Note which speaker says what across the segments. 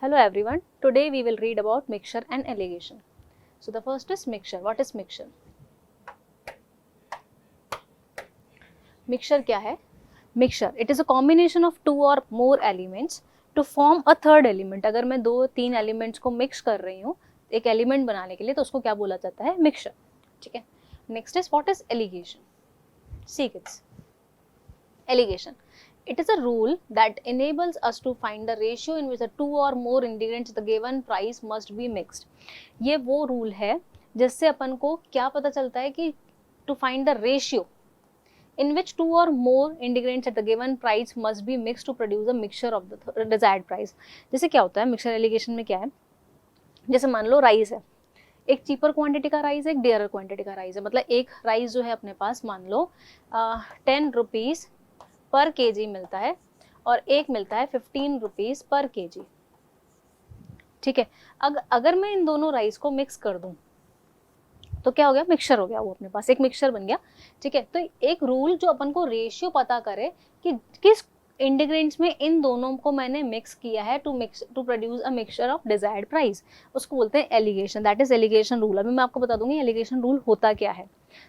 Speaker 1: Hello everyone, today we will read about mixture and alligation. So the first is mixture. What is mixture? Mixture क्या है? Mixture, it is a combination of two or more elements to form a third element. अगर मैं दो तीन elements को mix कर रही हूँ एक element बनाने के लिए तो उसको क्या बोला जाता है? Mixture. ठीक है. Next is what is alligation? See kids. Alligation. It is a rule that enables us to find the ratio in which the two or more ingredients the given price must be mixed. ये वो rule है जिससे अपन को क्या पता चलता है कि to find the ratio in which two or more ingredients at the given price must be mixed to produce a mixture of the desired price. जैसे क्या होता है mixture alligation में क्या है, जैसे मान लो राइस है, एक चीपर क्वांटिटी का राइस है, एक डियरर क्वांटिटी का राइस है, मतलब एक राइस जो है अपने पास मान लो 10 रुपीज़ पर केजी मिलता है और एक मिलता है 15 रुपीज़ पर केजी. ठीक है. अगर मैं इन दोनों राइस को मिक्स कर दूं तो क्या हो गया? मिक्सचर हो गया, वो अपने पास एक मिक्सचर बन गया. ठीक है. तो एक रूल जो अपन को रेशियो पता करे कि किस इंग्रेडिएंट्स में इन दोनों को मैंने मिक्स किया है to produce a mixture of desired price, उसको बोलते हैं alligation. That is alligation rule. अभी मैं आपको बता दूंगी एलिगेशन रूल होता क्या है.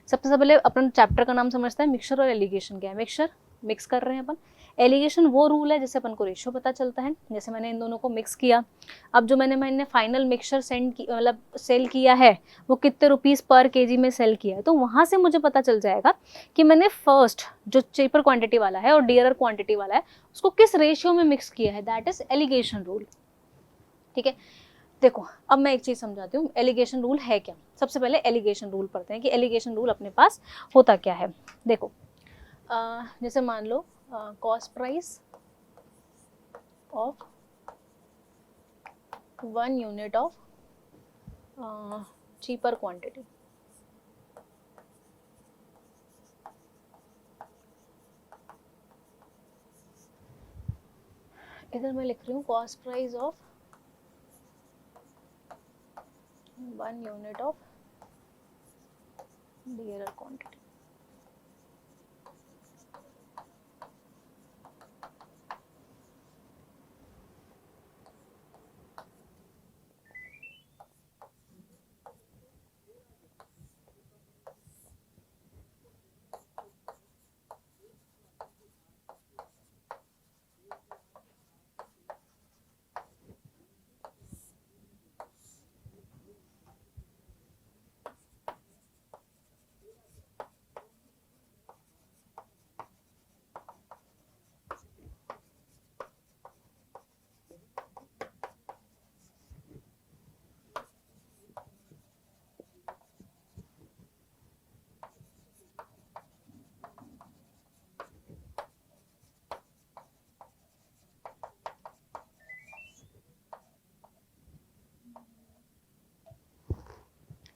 Speaker 1: सबसे पहले अपन चैप्टर का नाम समझते हैं मिक्सचर और एलिगेशन क्या है. मिक्सचर मिक्स कर रहे हैं अपन. एलिगेशन वो रूल है जिससे अपन को रेशियो पता चलता है. जैसे मैंने इन दोनों को मिक्स किया, अब जो मैंने फाइनल मिक्सचर मतलब सेल किया है वो कितने रुपीज़ पर केजी में सेल किया है, तो वहाँ से मुझे पता चल जाएगा कि मैंने फर्स्ट जो चीपर क्वांटिटी वाला है और डियरर क्वांटिटी वाला है उसको किस रेशियो में मिक्स किया है. That is alligation rule. ठीक है. देखो अब मैं एक चीज़ समझाती हूँ एलिगेशन रूल है क्या. सबसे पहले एलिगेशन रूल पढ़ते हैं कि एलिगेशन रूल अपने पास होता क्या है. देखो जैसे मान low cost price of 1 unit of cheaper quantity. इधर मैं लिख रही हूँ cost price of 1 unit of dearer quantity.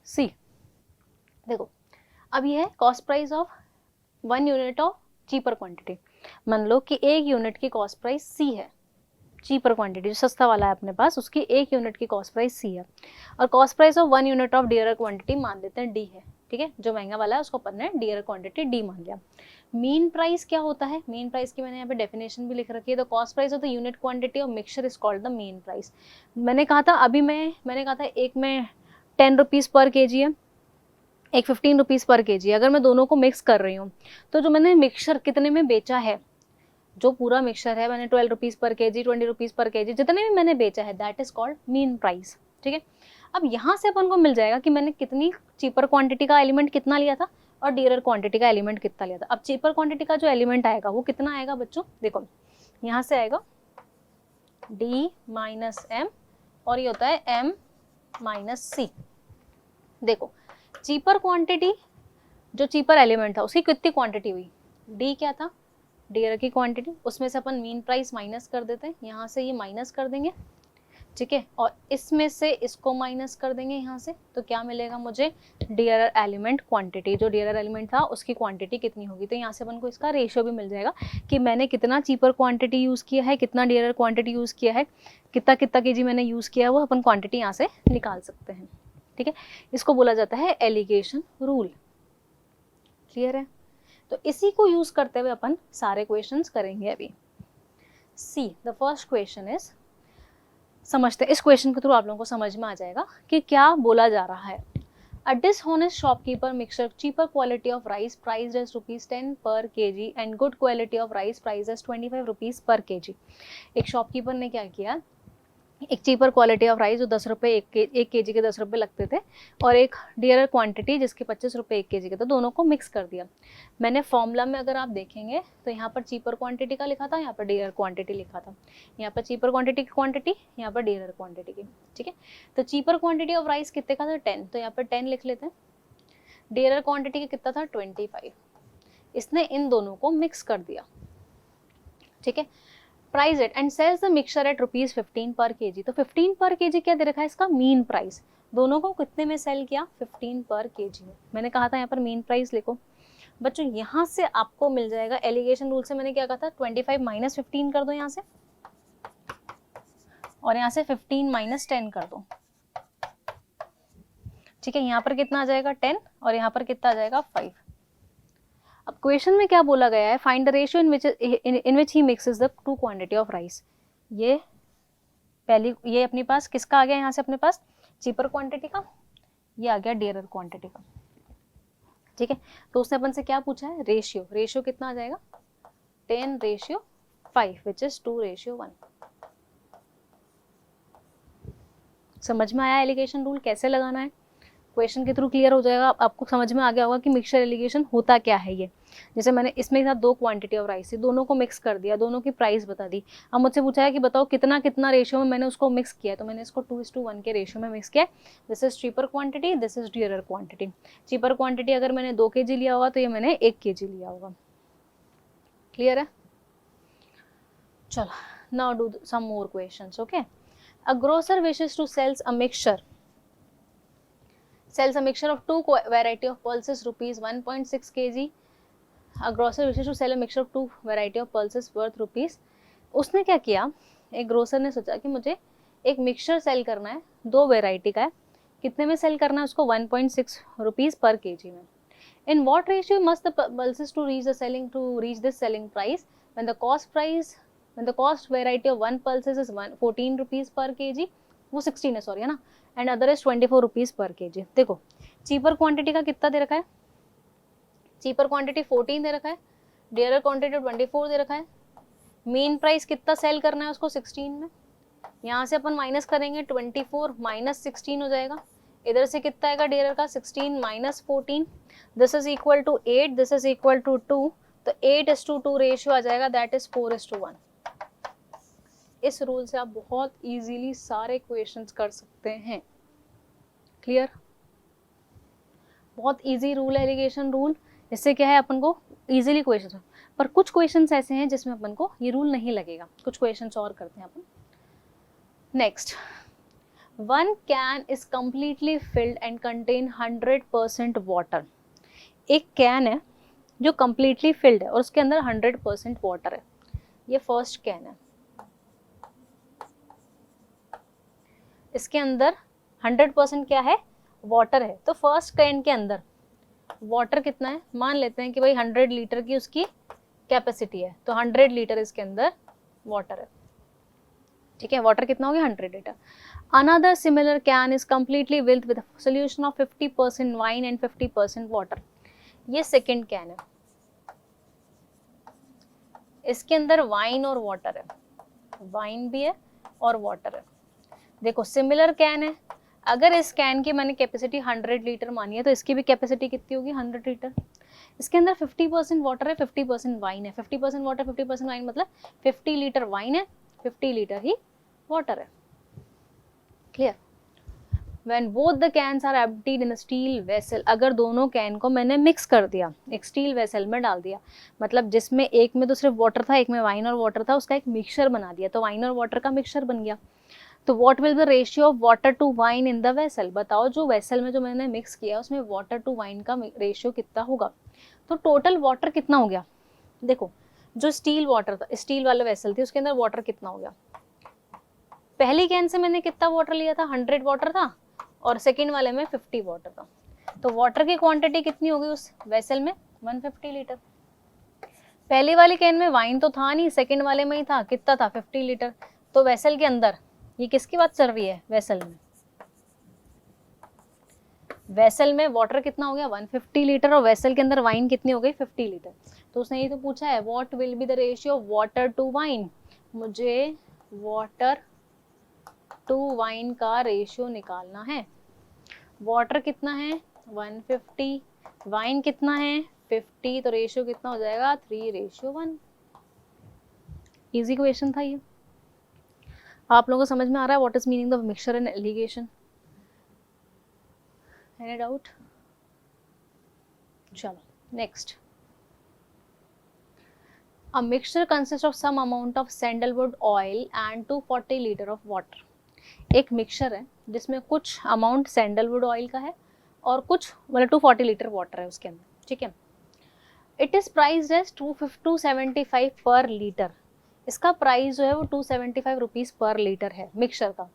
Speaker 1: सी देखो अब ये है cost price of 1 unit of cheaper quantity. मान लो कि एक यूनिट की कॉस्ट प्राइस सी है. चीपर क्वांटिटी जो सस्ता वाला है अपने पास उसकी एक यूनिट की कॉस्ट प्राइस सी है और cost price of 1 unit of dearer quantity मान लेते हैं डी है. ठीक है. जो महंगा वाला है उसको अपन ने डियरर क्वांटिटी डी मान लिया. मीन प्राइस क्या होता है? मीन प्राइस की मैंने यहाँ पे डेफिनेशन भी लिख रखी है. The cost price of the unit quantity of mixture is called the mean price. मैंने कहा था अभी मैंने कहा था एक में 10 रुपीज़ पर केजी है, एक 15 रुपीज़ पर केजी. अगर मैं दोनों को मिक्स कर रही हूँ तो जो मैंने मिक्सचर कितने में बेचा है, जो पूरा मिक्सचर है मैंने 12 रुपीज़ पर केजी 20 रुपीज़ पर केजी जितने भी मैंने बेचा है that is called mean price. ठीक है. अब यहाँ से अपन को मिल जाएगा कि मैंने कितनी चीपर क्वांटिटी का एलिमेंट कितना लिया था और डियरर क्वांटिटी का एलिमेंट कितना लिया था. अब चीपर क्वांटिटी का जो एलिमेंट आएगा वो कितना आएगा बच्चों? देखो यहाँ से आएगा डी माइनस एम और ये होता है एम माइनस सी. देखो चीपर क्वांटिटी जो चीपर एलिमेंट था उसकी कितनी क्वांटिटी हुई? डी क्या था? डियर की क्वांटिटी. उसमें से अपन मीन प्राइस माइनस कर देते हैं. यहाँ से ये माइनस कर देंगे. ठीक है. और इसमें से इसको माइनस कर देंगे यहाँ से तो क्या मिलेगा मुझे? Dear element quantity. जो डियर एलिमेंट था उसकी क्वांटिटी कितनी होगी. तो यहाँ से अपन को इसका रेशियो भी मिल जाएगा कि मैंने कितना चीपर क्वांटिटी यूज़ किया है, कितना डियर क्वांटिटी यूज़ किया है, कितना कितना केजी मैंने यूज़ किया है, वो अपन क्वांटिटी यहाँ से निकाल सकते हैं. ठीक है. इसको बोला जाता है एलिगेशन रूल. क्लियर है. तो इसी को यूज करते हुए अपन सारे क्वेश्चंस करेंगे अभी. See the first question is समझते हैं, इस क्वेश्चन के थ्रू आप लोगों को समझ में आ जाएगा कि क्या बोला जा रहा है। A dishonest shopkeeper mixture cheaper quality of rice priced as ₹10 per kg and good quality of rice priced as ₹25 per kg। एक शॉपकीपर ने क्या किया, एक चीपर क्वालिटी ऑफ राइस जो 10 रुपये एक केजी के 10 रुपये लगते थे, और एक डियर क्वांटिटी जिसके 25 रुपये एक केजी के थे, दोनों को मिक्स कर दिया। मैंने फॉर्मूला में अगर आप देखेंगे तो यहाँ पर चीपर क्वांटिटी का लिखा था, यहाँ पर डियर क्वांटिटी लिखा था, यहाँ पर चीपर क्वांटिटी की क्वांटिटी, यहाँ पर डियर क्वांटिटी की, ठीक है। तो चीपर क्वांटिटी ऑफ राइस कितने का था 10, तो यहाँ पर 10 लिख लेते हैं। डियर क्वांटिटी का कितना था 25। इसने इन दोनों को मिक्स कर दिया, ठीक है। Price it and sells the mixture at ₹15 पर केजी। तो 15 पर केजी क्या दे रखा है, इसका मीन प्राइस। दोनों को कितने में सेल किया, 15 पर केजी में। मैंने कहा था यहाँ पर मीन प्राइस लिखो बच्चों। यहाँ से आपको मिल जाएगा, एलिगेशन रूल से मैंने क्या कहा था, 25 माइनस 15 कर दो यहाँ से, और यहाँ से 15 माइनस 10 कर दो, ठीक है। यहाँ पर कितना आ जाएगा 10, और यहाँ पर कितना आ जाएगा 5। अब क्वेश्चन में क्या बोला गया है, find the ratio in which he mixes the two quantity of rice. ये पहली, ये अपने पास किसका आ गया, यहाँ से अपने पास चीपर क्वांटिटी का, ये आ गया डियरर क्वांटिटी का, ठीक है। तो उसने अपन से क्या पूछा है, रेशियो। रेशियो कितना आ जाएगा 10:5 विच इज 2:1। समझ में आया एलिगेशन रूल कैसे लगाना है, क्वेश्चन के थ्रू क्लियर हो जाएगा। आपको समझ में आ गया होगा कि मिक्सचर एलिगेशन होता क्या है। ये जैसे मैंने इसमें था 2 क्वांटिटी ऑफ राइस थी, दोनों को मिक्स कर दिया, दोनों की प्राइस बता दी। अब मुझसे पूछा है कि बताओ कितना कितना रेशियो में मैंने उसको मिक्स किया, तो मैंने इसको 2:1 के रेशियो में मिक्स किया। This is cheaper quantity, this is dearer quantity. Cheaper quantity अगर मैंने 2 kg लिया होगा तो ये मैंने 1 kg लिया होगा। क्लियर है, चलो now do some more questions. Okay, a grocer wishes to sells a mixture sells a mixture of two variety of pulses ₹1.6 kg. A grocer wishes to sell a mixture of two variety of pulses worth rupees। उसने क्या किया, एक grocer ने सोचा कि मुझे एक mixture cell करना है, 2 वेराइटी का है, कितने में सेल करना है उसको, ₹1.6 पर केजी में। In what ratio must the pulses to reach this selling price when the cost variety of one pulses is ₹14 per kg, वो 16 है सॉरी, है ना, एंड अदर इज ₹24 पर केजी। देखो चीपर क्वांटिटी का कितना दे रखा है, चीपर क्वांटिटी 14 दे रखा है, डियरर क्वांटिटी 24 दे रखा है। मेन प्राइस कितना सेल करना है उसको 16 में, यहाँ से अपन माइनस करेंगे 24 माइनस 16 हो जाएगा। इधर से कितना आएगा डियरर का 16 minus 14, this is equal to 8, this is equal to 2, तो 8:2 रेशियो आ जाएगा, दैट इज 4:1। इस रूल से आप बहुत इजीली सारे क्वेश्चंस कर सकते हैं। क्लियर, बहुत इजी रूल है एलिगेशन रूल। इससे क्या है, अपन को इजीली क्वेश्चन, पर कुछ क्वेश्चंस ऐसे हैं जिसमें अपन को ये रूल नहीं लगेगा। कुछ क्वेश्चंस और करते हैं अपन। Next, 1 can is completely filled and contain 100% water. एक कैन है जो कंप्लीटली फिल्ड है और उसके अंदर 100% वाटर है। ये फर्स्ट कैन है, इसके अंदर 100% क्या है, वाटर है। तो फर्स्ट कैन के अंदर वाटर कितना है, मान लेते हैं कि भाई 100 लीटर की उसकी कैपेसिटी है, तो 100 लीटर इसके अंदर वाटर है, ठीक है। वाटर कितना हो गया 100 litre. Another similar can is completely filled with solution of 50% wine and 50% water. ये सेकेंड कैन है, इसके अंदर वाइन और वाटर है, वाइन भी है और वाटर है। देखो सिमिलर कैन है, अगर इस कैन की मैंने कैपेसिटी 100 लीटर मानी है तो इसकी भी कैपेसिटी कितनी होगी 100 लीटर। इसके अंदर 50% वाटर है, 50% वाइन है, 50% वाटर 50% वाइन, मतलब 50 लीटर वाइन है, 50 लीटर ही वाटर है। Clear, When both the cans are emptied in a steel vessel, अगर दोनों कैन को मैंने मिक्स कर दिया, एक स्टील वेसल में डाल दिया, मतलब जिसमें एक में तो सिर्फ वाटर था, एक में वाइन और वाटर था, उसका एक मिक्सचर बना दिया, तो वाइन और वाटर का मिक्सचर बन गया। तो what will the ratio of water to wine in the vessel. बताओ जो वेसल में जो मैंने मिक्स किया उसमें वाटर टू वाइन का रेशियो कितना होगा। तो टोटल वाटर कितना हो गया, देखो जो स्टील वाटर था, स्टील वाला वेसल थी, उसके अंदर वाटर कितना हो गया। पहली कैन से मैंने कितना वाटर लिया था, 100 वाटर था, और सेकेंड वाले में 50 वाटर था। तो वाटर की क्वांटिटी कितनी होगी उस वेसल में, 150 लीटर। पहली वाली कैन में वाइन तो था नहीं, सेकेंड वाले में ही था, कितना था 50 लीटर। तो वेसल के अंदर ये किसकी बात चल रही है? वेसल में। वेसल में वाटर कितना हो गया? 150 लीटर, और वेसल के अंदर वाइन कितनी हो गई? 50 लीटर। तो उसने ये तो पूछा है what will be the ratio of water to wine. मुझे वाटर टू वाइन का रेशियो निकालना है। वाटर कितना है? 150, वाइन कितना है? 50, तो रेशियो कितना हो जाएगा? 3:1। इजी क्वेश्चन था ये। आप लोगों को समझ में आ रहा है what is meaning of mixture and allegation? Any doubt? चलो next. A mixture consists of some amount of sandalwood oil and 240 litre of water। एक मिक्सचर है जिसमें कुछ अमाउंट सैंडलवुड ऑयल का है और कुछ मतलब 240 लीटर वाटर है उसके अंदर, ठीक है। इट इज प्राइस्ड एज 275 पर लीटर। इसका प्राइस जो है वो 275 रुपीज पर लीटर है मिक्सचर का।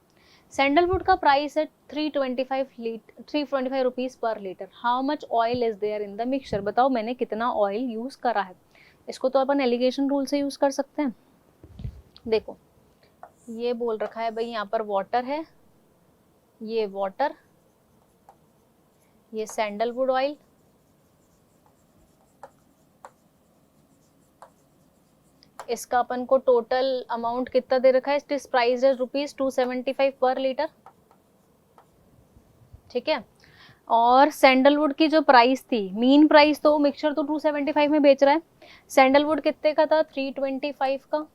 Speaker 1: सैंडलवुड का प्राइस है 325 रुपीज पर litre. How much oil is there in the mixture? बताओ मैंने कितना ऑयल यूज करा है। इसको तो अपन एलिगेशन रूल से यूज कर सकते हैं। देखो ये बोल रखा है भाई यहाँ पर वाटर है, ये वाटर, ये सैंडलवुड ऑयल, इसका अपन को टोटल अमाउंट कितना दे रखा है? इट इज प्राइस है ₹275 पर लीटर, ठीक है। और सैंडलवुड की जो प्राइस थी, मीन प्राइस, तो मिक्सचर तो 275 में बेच रहा है, सैंडलवुड कितने का था? 325 का।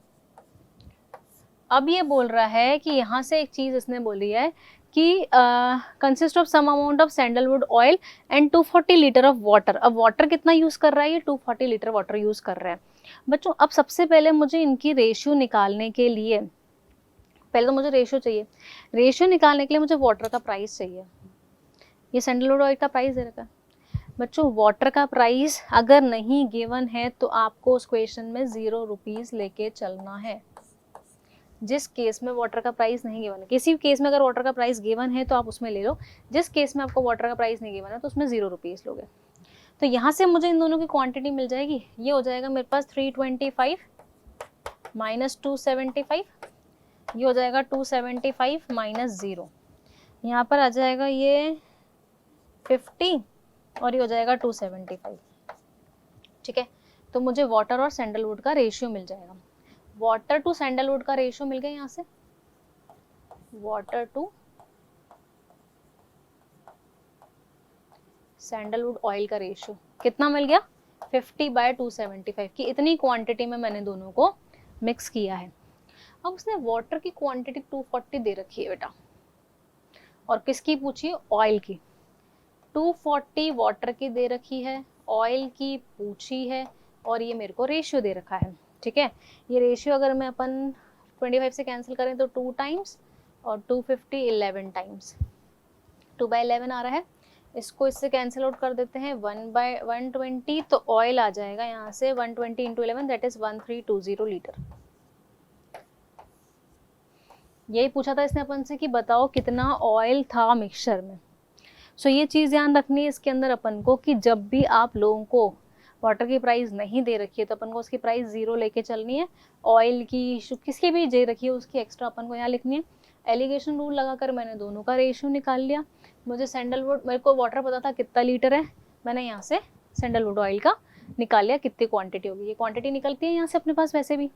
Speaker 1: अब ये बोल रहा है कि यहाँ से एक चीज इसने बोली है कि consist of some amount of sandalwood oil and 240 litre of water. अब वाटर कितना यूज कर रहा है? ये 240 लीटर वाटर यूज कर रहा है। बच्चों अब सबसे पहले मुझे इनकी रेशियो निकालने के लिए, पहले तो मुझे रेशियो चाहिए। रेशियो निकालने के लिए मुझे वाटर का प्राइस चाहिए। ये सैंडलवुड ऑयल का प्राइस दे रखा है। बच्चों वाटर का प्राइस अगर नहीं गिवन है तो आपको उस क्वेश्चन में 0 रुपीज लेके चलना है। जिस केस में वाटर का प्राइस नहीं गिवन है, किसी भी केस में अगर वाटर का प्राइस गिवन है तो आप उसमें ले लो, जिस केस में आपको वाटर का प्राइस नहीं गिवन है तो उसमें 0 रुपीज लोगे। तो यहाँ से मुझे इन दोनों की क्वांटिटी मिल जाएगी। ये हो जाएगा मेरे पास 325 माइनस 275, ये हो जाएगा 275 माइनस 0, यहाँ पर आ जाएगा ये 50 और ये हो जाएगा 275, ठीक है। तो मुझे वाटर और सैंडलवुड का रेशियो मिल जाएगा। वाटर टू सैंडलवुड का रेशियो मिल गया यहाँ से, वाटर टू सैंडलवुड ऑयल का रेशियो कितना मिल गया? 50/275 की इतनी क्वांटिटी में मैंने दोनों को मिक्स किया है। अब उसने वाटर की क्वांटिटी 240 दे रखी है बेटा, और किसकी पूछी? ऑयल की। 240 वाटर की दे रखी है, ऑयल की पूछी है, और ये मेरे को रेशियो दे रखा है, ठीक है। ये रेशियो अगर मैं अपन 25 से कैंसिल करें तो 2 टाइम्स और 250 11 टाइम्स, 2/11 आ रहा है। इसको इससे कैंसिल आउट कर देते हैं 1/120, तो ऑयल आ जाएगा यहाँ से 120 इंटू 11 दैट इज 1320 लीटर। यही पूछा था इसने अपन से कि बताओ कितना ऑयल था मिक्सचर में। सो ये चीज़ ध्यान रखनी है इसके अंदर अपन को कि जब भी आप लोगों को वाटर की प्राइस नहीं दे रखी है तो अपन को उसकी प्राइस 0 लेके चलनी है। ऑयल की किसकी भी दे रखी है उसकी एक्स्ट्रा अपन को यहाँ लिखनी है। एलिगेशन रूल लगाकर मैंने दोनों का रेशियो निकाल लिया। मुझे सैंडलवुड, मेरे को वाटर पता था कितना लीटर है, मैंने यहाँ से सैंडलवुड ऑयल का निकाल लिया कितनी क्वांटिटी होगी। ये क्वांटिटी निकलती है यहाँ से अपने पास वैसे भी।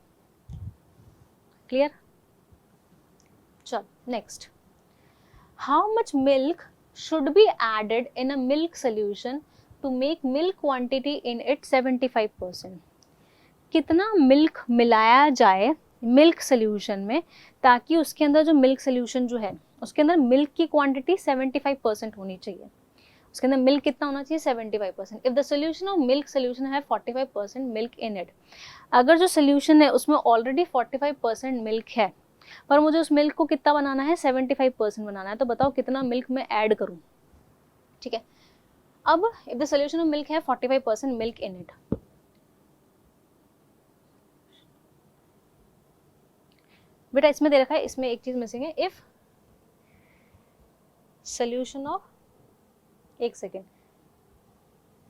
Speaker 1: क्लियर? चल next. How much milk should be added in a milk solution to make milk quantity in it 75%। कितना मिल्क मिलाया जाए मिल्क सोल्यूशन में ताकि उसके अंदर जो मिल्क सोल्यूशन जो है उसके अंदर मिल्क की क्वांटिटी 75% होनी चाहिए। उसके अंदर मिल्क कितना होना चाहिए? 75%। If the solution of milk solution है 45% मिल्क इन इट, अगर जो सोल्यूशन है उसमें ऑलरेडी 45% मिल्क है पर मुझे उस मिल्क को कितना बनाना है? 75% बनाना है। तो बताओ कितना मिल्क मैं ऐड करूं, ठीक है। अब if the solution of milk है 45% मिल्क इन इट, बेटा इसमें दे रखा है, इसमें एक चीज मिसिंग है। इफ सोल्यूशन ऑफ, एक सेकेंड,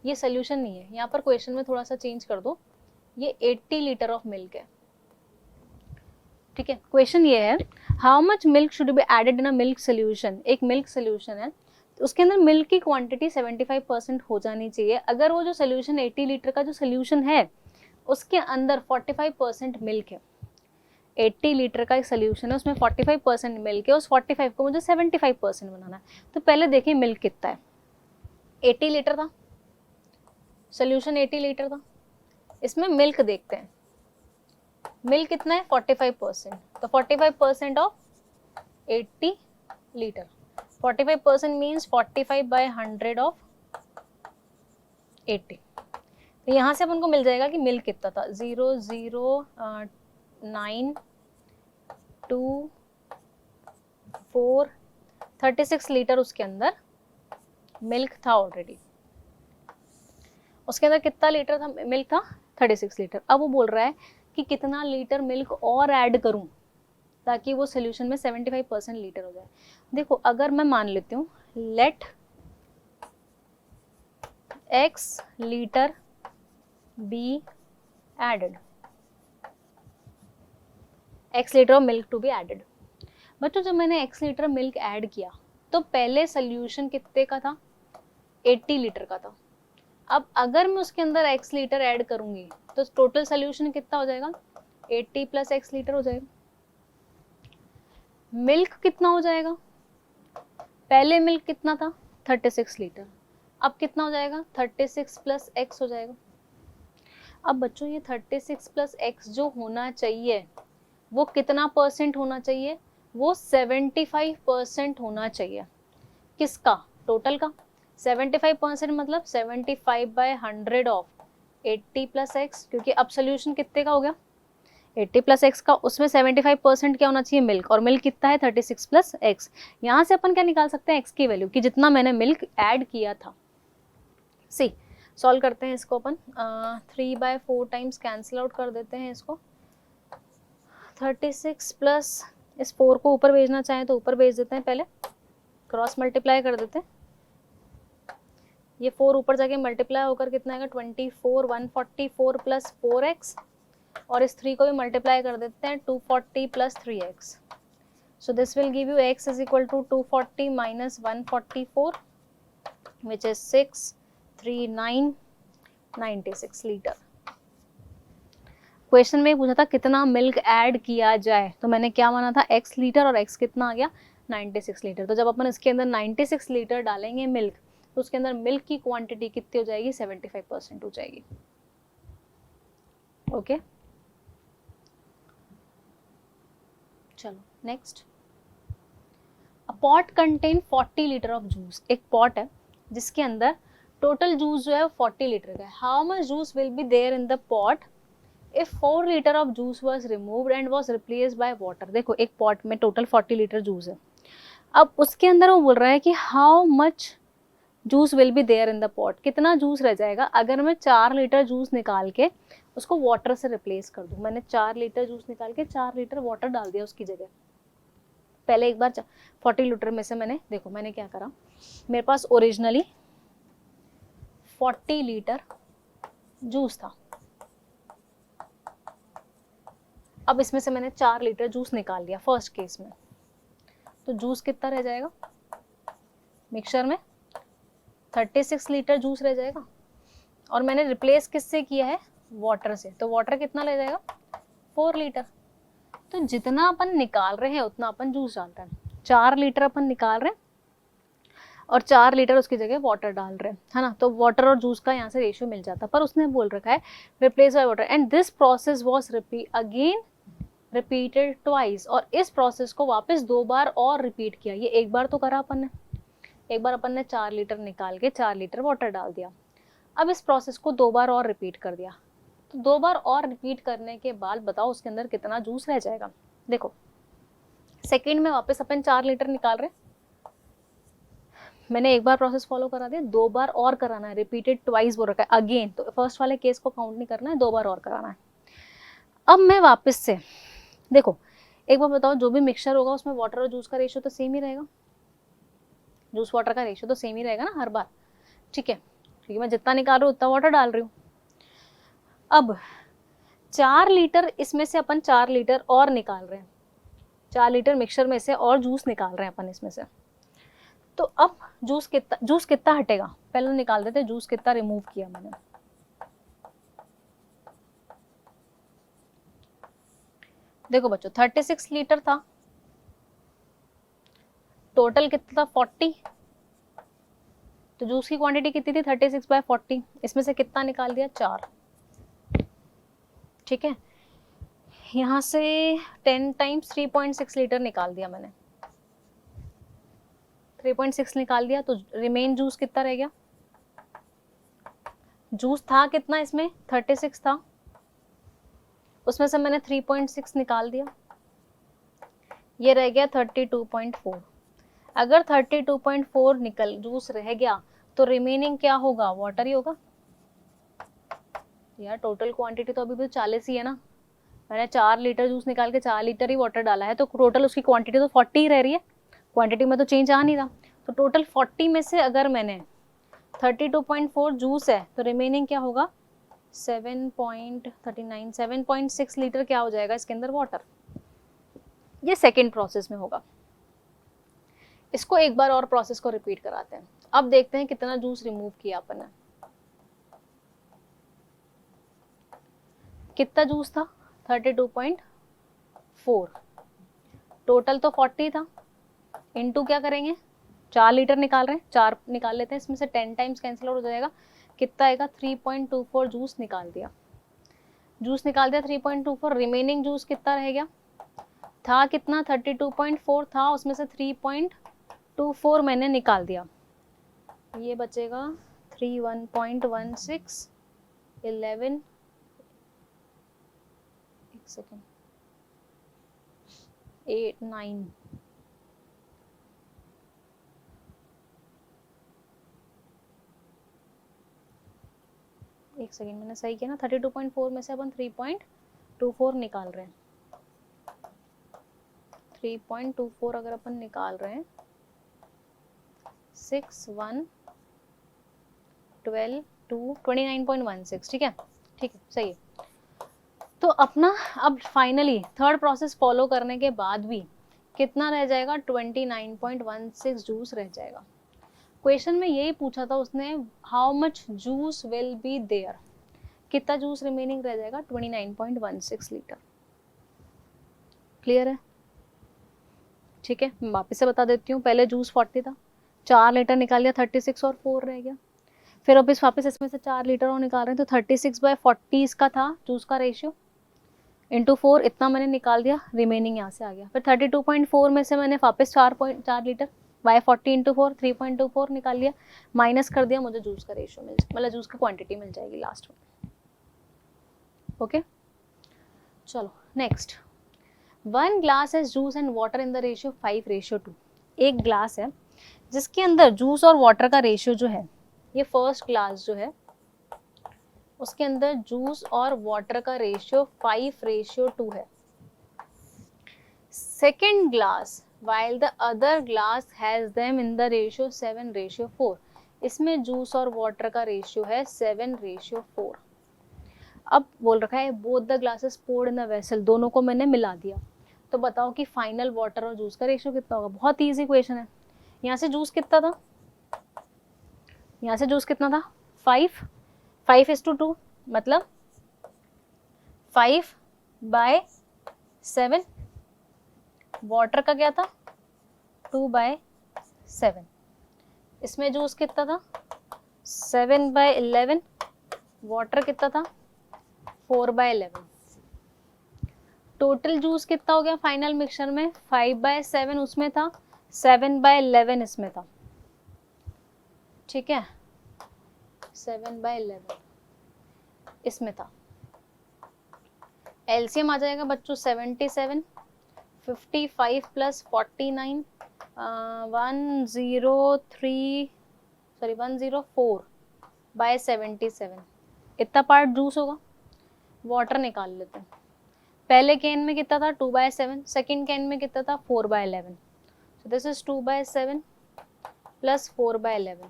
Speaker 1: ये सोल्यूशन नहीं है, यहाँ पर क्वेश्चन में थोड़ा सा चेंज कर दो। ये 80 लीटर ऑफ मिल्क है, ठीक है, क्वेश्चन ये है how much milk should be added in a milk solution. एक मिल्क सोल्यूशन है तो उसके अंदर मिल्क की क्वांटिटी 75% हो जानी चाहिए। अगर वो जो सोल्यूशन 80 लीटर का जो सोल्यूशन है उसके अंदर 45% मिल्क है, 80 लीटर का एक सोल्यूशन है उसमें 45% मिल्क है, उस 45 को मुझे 75% बनाना है। तो पहले देखिए मिल्क कितना है, 80 लीटर था सोल्यूशन, 80 लीटर था। इसमें मिल्क देखते हैं, मिल्क कितना है 45%, तो 45% ऑफ 80 लीटर, 45% मीन्स 45/100 ऑफ 80। तो यहाँ से अपन को मिल जाएगा कि मिल्क कितना था, 00924, 36 लीटर उसके अंदर मिल्क था ऑलरेडी। उसके अंदर कितना लीटर था मिल्क था, 36 लीटर। अब वो बोल रहा है कि कितना लीटर मिल्क और ऐड करूं ताकि वो सोल्यूशन में 75% लीटर हो जाए। देखो अगर मैं मान लेती हूँ let x litre be added, x litre of milk to be added. बच्चों जब मैंने x लीटर मिल्क ऐड किया तो पहले सोल्यूशन कितने का था, 80 लीटर का था। अब अगर मैं उसके अंदर x लीटर ऐड करूंगी तो टोटल सोल्यूशन कितना हो जाएगा, 80 + x लीटर हो जाएगा। मिल्क कितना हो जाएगा, पहले मिल्क कितना था 36 लीटर, अब कितना हो जाएगा 36 + x हो जाएगा। अब बच्चों ये 36 + x जो होना चाहिए वो कितना परसेंट होना चाहिए, वो 75% होना चाहिए। किसका, टोटल का। 75% मतलब 75/100 ऑफ 80 + x, क्योंकि अब सोल्यूशन कितने का हो गया 80 + x का, उसमें 75% क्या होना चाहिए मिल्क, और मिल्क कितना है 36 + x। यहाँ से अपन क्या निकाल सकते हैं x की वैल्यू, कि जितना मैंने मिल्क ऐड किया था। सी सॉल्व करते हैं इसको अपन, 3/4 टाइम्स कैंसिल आउट कर देते हैं इसको। 36 प्लस इस 4 को ऊपर भेजना चाहें तो ऊपर भेज देते हैं, पहले क्रॉस मल्टीप्लाई कर देते हैं। ये 4 ऊपर जाके मल्टीप्लाई होकर कितना आएगा 24, 144 + 4x, और इस 3 को भी मल्टीप्लाई कर देते हैं 240 + 3x। So this will give you x is equal to 240 - 144 which is 63996 litre. Question में पूछा था कितना मिल्क ऐड किया जाए, तो मैंने क्या माना था x लीटर, और x कितना आ गया 96 लीटर। तो जब अपन इसके अंदर 96 लीटर डालेंगे मिल्क तो उसके अंदर मिल्क की क्वांटिटी कितनी हो जाएगी 75% हो जाएगी। ओके चलो next. A pot contain 40 litre of juice. एक पॉट है जिसके अंदर टोटल जूस जो है 40 लीटर का है। How much juice will be there in the pot if 4 litre of juice was removed and was replaced by water. देखो एक पॉट में टोटल 40 लीटर जूस है, अब उसके अंदर वो बोल रहा है कि how much juice will be there in the pot, कितना जूस रह जाएगा अगर मैं 4 लीटर जूस निकाल के उसको वाटर से रिप्लेस कर दूं। मैंने 4 लीटर जूस निकाल के 4 लीटर वाटर डाल दिया उसकी जगह। पहले एक बार 40 लीटर में से मैंने, देखो मैंने क्या करा, मेरे पास ओरिजिनली 40 लीटर जूस था, अब इसमें से मैंने 4 लीटर जूस निकाल लिया फर्स्ट केस में, तो जूस कितना रह जाएगा मिक्सचर में 36 लीटर जूस रह जाएगा, और मैंने रिप्लेस किससे किया है वाटर से, तो वाटर कितना ले जाएगा 4 लीटर। तो जितना अपन निकाल रहे हैं उतना अपन जूस डालते हैं, 4 लीटर अपन निकाल रहे हैं और 4 लीटर उसकी जगह वाटर डाल रहे हैं, है ना। तो वाटर और जूस का यहाँ से रेशियो मिल जाता, पर उसने बोल रखा है replace by water and this process was repeated twice, और इस प्रोसेस को वापस 2 बार और रिपीट किया। ये एक बार तो करा अपन ने, एक बार अपन ने 4 लीटर निकाल के 4 लीटर वाटर डाल दिया, अब इस प्रोसेस को 2 बार और रिपीट कर दिया। तो 2 बार और रिपीट करने के बाद बताओ उसके अंदर कितना जूस रह जाएगा। देखो सेकंड में वापस अपन 4 लीटर निकाल रहे, मैंने एक बार प्रोसेस फॉलो करा दिया, 2 बार और कराना है, रिपीटेड ट्वाइस बोल रखा है अगेन, तो फर्स्ट वाले केस को काउंट नहीं करना है, 2 बार और कराना है। अब मैं वापस से देखो एक बार बताओ, जो भी मिक्सचर होगा उसमें वाटर और जूस का रेशियो तो सेम ही रहेगा, जूस वाटर का रेशियो तो सेम ही रहेगा ना हर बार, ठीक है, क्योंकि मैं जितना निकाल रही हूँ उतना वाटर डाल रही हूँ। अब 4 लीटर इसमें से अपन 4 लीटर और निकाल रहे हैं, 4 लीटर मिक्सचर में से और जूस निकाल रहे हैं अपन इसमें से। तो अब जूस कितना हटेगा, पहले निकाल देते हैं जूस कितना रिमूव किया मैंने। देखो बच्चों 36 लीटर था, टोटल कितना था 40, तो जूस की क्वांटिटी कितनी थी 36/40, इसमें से कितना निकाल दिया 4, ठीक है। यहाँ से 10 टाइम्स 3.6 लीटर निकाल दिया मैंने, 3.6 निकाल दिया, तो रिमेन जूस कितना रह गया, जूस था कितना इसमें 36 था, उसमें से मैंने 3.6 निकाल दिया, ये रह गया 32.4। अगर 32.4 निकल जूस रह गया तो रिमेनिंग क्या होगा, वाटर ही होगा। यार टोटल क्वांटिटी तो अभी भी 40 ही है ना, मैंने 4 लीटर जूस निकाल के 4 लीटर ही वाटर डाला है, तो टोटल उसकी क्वांटिटी तो 40 ही रह रही है, क्वांटिटी में तो चेंज आ नहीं रहा। तो टोटल 40 में से अगर मैंने 32.4 जूस है तो रिमेनिंग क्या होगा 7.39, 7.6 लीटर क्या हो जाएगा इसके अंदर वाटर। ये सेकेंड प्रोसेस में होगा। इसको एक बार और प्रोसेस को रिपीट कराते हैं। अब देखते हैं कितना जूस रिमूव किया अपन ने। कितना जूस था 32.4, टोटल तो 40 था, इनटू क्या करेंगे 4 लीटर निकाल रहे हैं, 4 निकाल लेते हैं, इसमें से 10 टाइम्स कैंसिल हो जाएगा, कितना आएगा 3.24 जूस निकाल दिया, 3.24, रिमेनिंग जूस कितना रह गया, था कितना 32.4 था, उसमें से 3.24 मैंने निकाल दिया, ये बचेगा 31.16, 11, एक सेकेंड 8, 9, एक सेकेंड मैंने सही किया ना, 32.4 में से अपन 3.24 निकाल रहे हैं, 3.24 अगर अपन निकाल रहे हैं 6, 1, 12, 2, 29.16, ठीक है, ठीक है सही है। तो अपना अब फाइनली थर्ड प्रोसेस फॉलो करने के बाद भी कितना रह जाएगा 29.16 जूस रह जाएगा। क्वेश्चन में यही पूछा था उसने, how much juice will be there, कितना जूस रिमेनिंग रह जाएगा 29.16 लीटर। क्लियर है, ठीक है। मैं वापस से बता देती हूँ, पहले जूस 40 था, 4 लीटर निकाल दिया, 36 और 4 रह गया, फिर अब इस वापस इसमें से 4 लीटर और निकाल रहे हैं, तो 36/40 इसका था जूस का रेशियो, इंटू 4 इतना मैंने निकाल दिया, रिमेनिंग यहाँ से आ गया। फिर 32.4 में से मैंने वापस 4 लीटर बाय 40 इंटू 4 3.24 निकाल लिया, माइनस कर दिया, मुझे जूस का रेशियो मिल मतलब जूस की क्वांटिटी मिल जाएगी लास्ट में। ओके चलो नेक्स्ट, 1 ग्लास है juice and water in the ratio 5:2। एक ग्लास है जिसके अंदर जूस और वाटर का रेशियो जो है, ये फर्स्ट ग्लास जो है उसके अंदर जूस और वाटर का रेशियो 5:2 है। Second glass while the other glass has them in the ratio 7:4, इसमें जूस और वाटर का रेशियो है 7:4। अब बोल रखा है both the glasses poured in a vessel, दोनों को मैंने मिला दिया, तो बताओ कि फाइनल वाटर और जूस का रेशियो कितना होगा। बहुत इजी क्वेश्चन है। यहाँ से जूस कितना था, यहाँ से जूस कितना था 5:2, मतलब 5/7, वाटर का क्या था 2/7, इसमें जूस कितना था 7/11, वाटर कितना था 4/11, टोटल जूस कितना हो गया फाइनल मिक्सचर में 5/7 उसमें था, 7/11 इसमें था, ठीक है 7/11 इसमें था। एलसीएम आ जाएगा बच्चों 77, 55 प्लस 49, 104/77, इतना पार्ट जूस होगा। वाटर निकाल लेते हैं, पहले कैन में कितना था 2/7, सेकेंड कैन में कितना था 4/11, so this is 2/7 प्लस 4/11,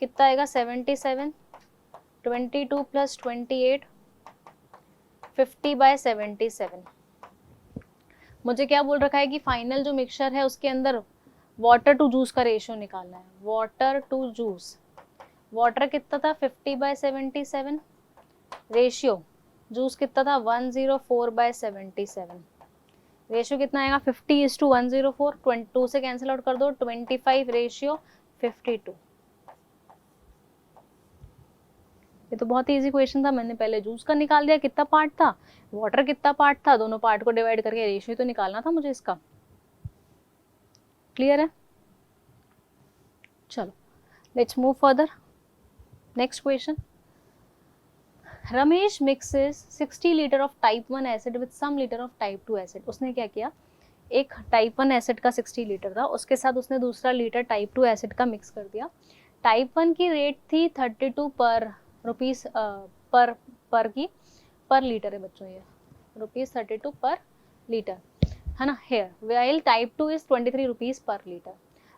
Speaker 1: कितना आएगा 77, 22 प्लस 28, 50/77। मुझे क्या बोल रखा है कि फाइनल जो मिक्सचर है उसके अंदर वाटर टू जूस का रेशियो निकालना है। वाटर टू जूस, वाटर कितना था 50/77, रेशियो जूस कितना था 104/77, रेशियो कितना आएगा 50:104, 2 से कैंसिल आउट कर दो, 25:52। ये तो बहुत ही इजी क्वेश्चन था, मैंने पहले जूस का निकाल दिया कितना पार्ट था, वाटर कितना पार्ट था, दोनों पार्ट को डिवाइड करके रेशियो तो निकालना था मुझे इसका। क्लियर है? चलो let's move further. Next question, Ramesh mixes 60 litre of type 1 acid with some litre of type 2 acid. उसने क्या किया, एक टाइप 1 एसिड का 60 लीटर था, उसके साथ उसने दूसरा लीटर टाइप 2 एसिड का मिक्स कर दिया। टाइप 1 की रेट थी 32 पर रुपीस पर लीटर है बच्चों, ये ₹32 पर लीटर है ना। Here while type 2 is 23 rupees per litre.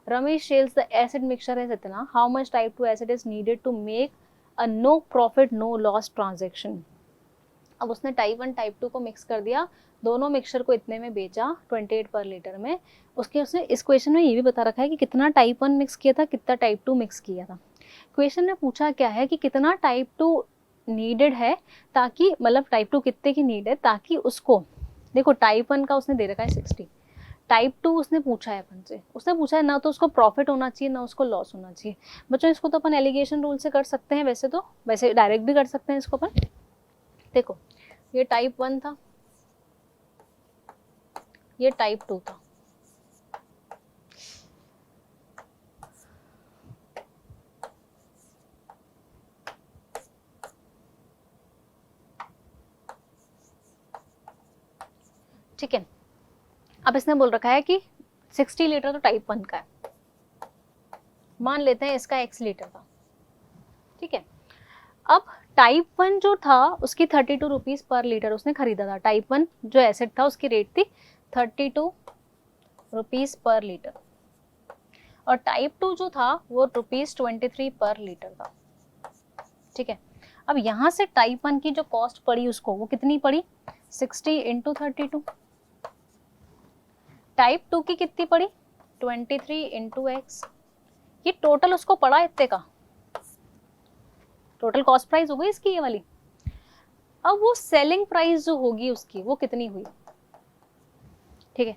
Speaker 1: Ramesh sells the acid mixture है इतना, how much type 2 acid is needed to make a no profit no loss transaction. अब उसने टाइप 1 टाइप 2 को मिक्स कर दिया, दोनों मिक्सचर को इतने में बेचा 28 पर लीटर में। उसने इस क्वेश्चन में ये भी बता रखा है कि कितना टाइप 1 मिक्स किया था, कितना टाइप 2 मिक्स किया था। क्वेश्चन ने पूछा क्या है कि कितना टाइप 2 नीडेड है, ताकि मतलब टाइप 2 कितने की नीड है, ताकि उसको देखो टाइप 1 का उसने दे रखा है 60, टाइप 2 उसने पूछा है अपन से, उसने पूछा है ना तो उसको प्रॉफिट होना चाहिए ना उसको लॉस होना चाहिए। बच्चों इसको तो अपन एलिगेशन रूल से कर सकते हैं, वैसे तो वैसे डायरेक्ट भी कर सकते हैं इसको अपन। देखो ये टाइप 1 था, ये टाइप 2 था, ठीक है। अब इसने बोल रखा है कि 60 लीटर तो टाइप 1 का है, मान लेते हैं इसका x लीटर था, ठीक है। अब टाइप 1 जो था उसकी 32 रुपीज पर लीटर उसने खरीदा था, टाइप 1 जो एसिड था उसकी रेट थी 32 रुपीज पर लीटर, और टाइप 2 जो था वो ₹23 पर लीटर था, ठीक है। अब यहाँ से टाइप 1 की जो कॉस्ट पड़ी उसको, वो कितनी पड़ी 60 × 32, टाइप 2 की कितनी पड़ी 23 × x, ये टोटल उसको पड़ा इतने का, टोटल कॉस्ट प्राइस हो गई इसकी ये वाली। अब वो सेलिंग प्राइस जो होगी उसकी वो कितनी हुई, ठीक है।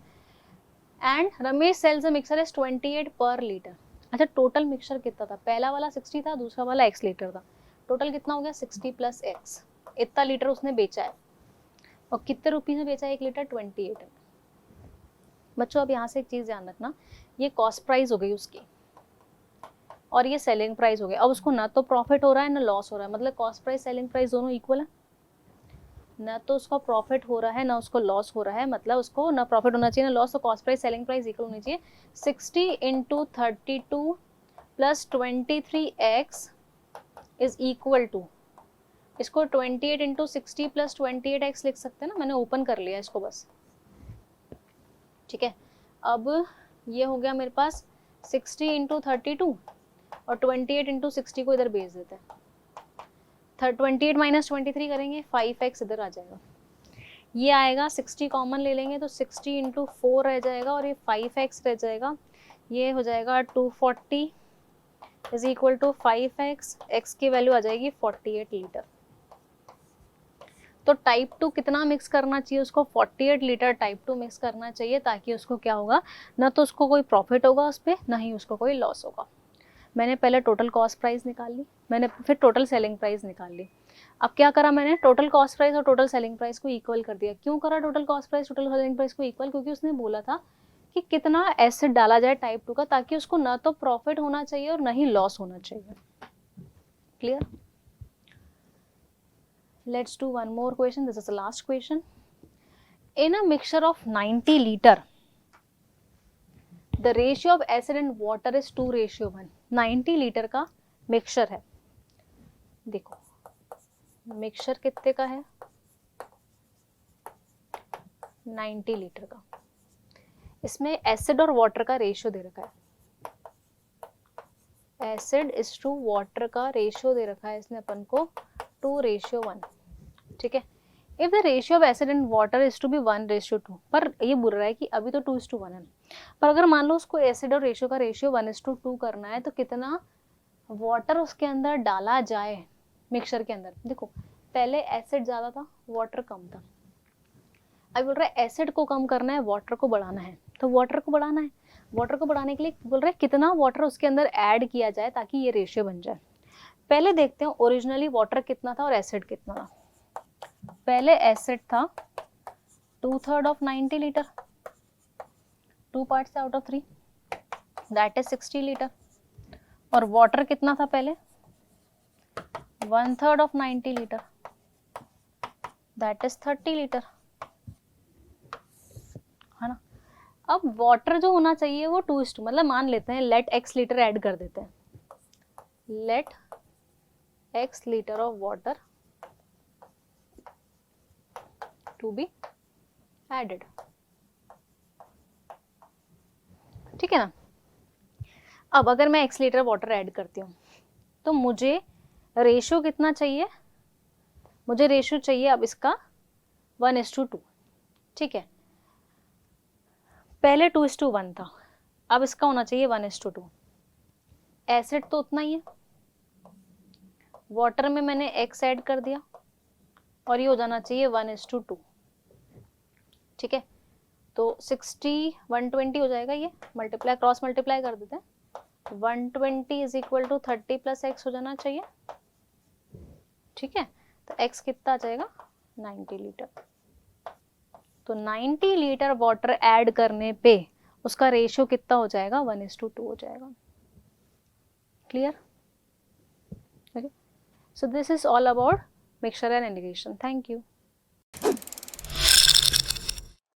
Speaker 1: And Ramesh sells a mixer is 28 पर लीटर। अच्छा टोटल मिक्सचर कितना था, पहला वाला 60 था, दूसरा वाला x लीटर था, टोटल कितना हो गया 60 + x, इतना लीटर उसने बेचा है। और कितने रुपीज में बेचा है 1 लीटर 28। बच्चों अब यहाँ से एक चीज ध्यान रखना, ये कॉस्ट प्राइस हो गई उसकी और ये सेलिंग प्राइस हो गया। अब उसको ना तो प्रॉफिट हो रहा है ना लॉस हो रहा है, मतलब कॉस्ट प्राइस सेलिंग प्राइस दोनों इक्वल है, ना तो उसका प्रॉफिट हो रहा है ना उसको लॉस हो रहा है, मतलब उसको ना प्रॉफिट होना चाहिए ना लॉस, तो cost price selling price equal होनी चाहिए। 60 × 32 + 23x इज इक्वल टू, इसको 28 × 60 + 28x लिख सकते हैं ना, मैंने ओपन कर लिया इसको बस, ठीक है। अब ये हो गया मेरे पास 60 × 32 और 28 × 60 को इधर भेज देते हैं, 28 - 23 करेंगे 5x इधर आ जाएगा, ये आएगा 60 कॉमन ले लेंगे तो 60 × 4 रह जाएगा और ये 5x रह जाएगा, ये हो जाएगा 240 = 5x, x की वैल्यू आ जाएगी 48 लीटर। तो टाइप 2 कितना मिक्स करना चाहिए उसको, 48 लीटर टाइप 2 मिक्स करना चाहिए, ताकि उसको क्या होगा, ना तो उसको कोई प्रॉफिट होगा उस पर ना ही उसको कोई लॉस होगा। मैंने पहले टोटल कॉस्ट प्राइस निकाल ली, मैंने फिर टोटल सेलिंग प्राइस निकाल ली। अब क्या करा मैंने, टोटल कॉस्ट प्राइस और टोटल सेलिंग प्राइस को इक्वल कर दिया। क्यों करा total cost price total selling price को इक्वल, क्योंकि उसने बोला था कि कितना एसिड डाला जाए टाइप 2 का, ताकि उसको ना तो प्रॉफिट होना चाहिए और ना ही लॉस होना चाहिए। Clear? Let's do one more question. This is the last question. In a mixture of 90 liter, the ratio of acid and water is 2:1. 90 litre का मिक्सचर है, देखो मिक्सचर कितने का है 90 लीटर का, इसमें एसिड और वाटर का रेशियो दे रखा है, एसिड इज टू वाटर का रेशियो दे रखा है इसने अपन को 2:1, ठीक है। If the ratio of acid and water is to be 1:2, पर ये बोल रहा है कि अभी तो 2:1 है, पर अगर मान लो उसको एसिड और रेशियो का रेशियो 1:2 करना है तो कितना वाटर उसके अंदर डाला जाए मिक्सचर के अंदर। देखो पहले एसिड ज्यादा था, वाटर कम था, अब बोल रहा है एसिड को कम करना है, वाटर को बढ़ाना है, तो वाटर को बढ़ाना है, वाटर को बढ़ाने के लिए बोल रहा है कितना वाटर उसके अंदर ऐड किया जाए ताकि ये रेशियो बन जाए। पहले देखते हैं ओरिजिनली वाटर कितना था और एसिड कितना था। पहले एसिड था 2/3 of 90 litre, 2 parts out of 3, that is 60 litre. और वाटर कितना था पहले, 1/3 of 90 litre, that is 30 litre, है ना। अब वाटर जो होना चाहिए वो 2:2, मतलब मान लेते हैं लेट x लीटर ऐड कर देते हैं, let x litre of water to be added, ठीक है ना। अब अगर मैं x लीटर वाटर ऐड करती हूँ तो मुझे रेशियो कितना चाहिए, मुझे रेशियो चाहिए अब इसका 1:2, ठीक है। पहले 2:1 था, अब इसका होना चाहिए 1:2। एसिड तो उतना ही है, वाटर में मैंने x ऐड कर दिया और ये हो जाना चाहिए 1:2, ठीक है। तो 60 120 हो जाएगा, ये मल्टीप्लाई क्रॉस मल्टीप्लाई कर देते हैं, 120 is equal to 30 plus x हो जाना चाहिए, ठीक है। तो x कितना आ जाएगा, 90 लीटर। तो 90 लीटर वाटर ऐड करने पे उसका रेशियो कितना हो जाएगा, 1:2 हो जाएगा। Clear? Okay, so this is all about mixture and integration. Thank you.